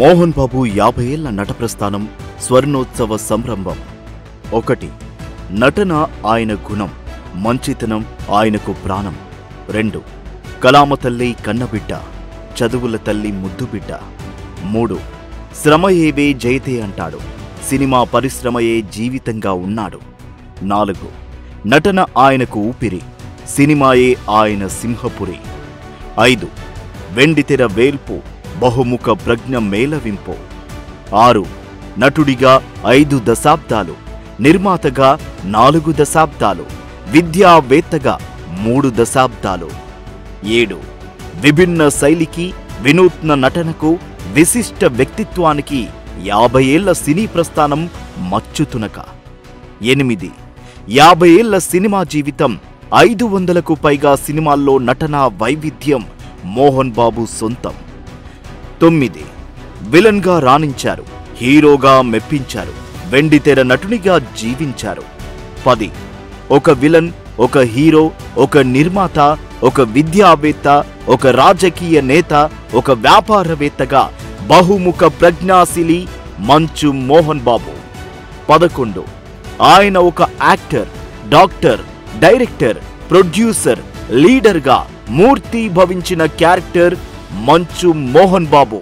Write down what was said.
మోహన్ బాబు 50 ఏళ్ల నట ప్రస్థానం స్వర్ణోత్సవ సంరంభం. 1. నటన ఆయన గుణం, మంచితనం ఆయనకు ప్రాణం. 2. కళామ తల్లి కన్నబిడ్డ, చదువుల తల్లి ముద్దుబిడ్డ. 3. శ్రమయేవే జయతే అంటాడు, సినిమా పరిశ్రమయే జీవితంగా ఉన్నాడు. 4. నటన ఆయనకు ఊపిరి, సినిమాయే ఆయన సింహపురి. 5. వెండితెర వేల్పు, బహుముఖ ప్రజ్ఞ మేళవింపు. 6. నటుడిగా 5 దశాబ్దాలు, నిర్మాతగా 4 దశాబ్దాలు, విద్యావేత్తగా 3 దశాబ్దాలు. 7. విభిన్న శైలికి, వినూత్న నటనకు, విశిష్ట వ్యక్తిత్వానికి 50 ఏళ్ల సినీ ప్రస్థానం మచ్చుతునక. 8. 50 ఏళ్ల సినిమా జీవితం, 500కు పైగా సినిమాల్లో నటనా వైవిధ్యం మోహన్ బాబు సొంతం. 9. విలన్గా రాణించారు, హీరోగా మెప్పించారు, వెండితెర నటునిగా జీవించారు. 10. ఒక విలన్, ఒక హీరో, ఒక నిర్మాత, ఒక విద్యావేత్త, ఒక రాజకీయ నేత, ఒక వ్యాపారవేత్తగా బహుముఖ ప్రజ్ఞాశీలి మంచు మోహన్ బాబు. 11. ఆయన ఒక యాక్టర్, డాక్టర్, డైరెక్టర్, ప్రొడ్యూసర్, లీడర్గా మూర్తి భవించిన క్యారెక్టర్ మంచు మోహన్ బాబు.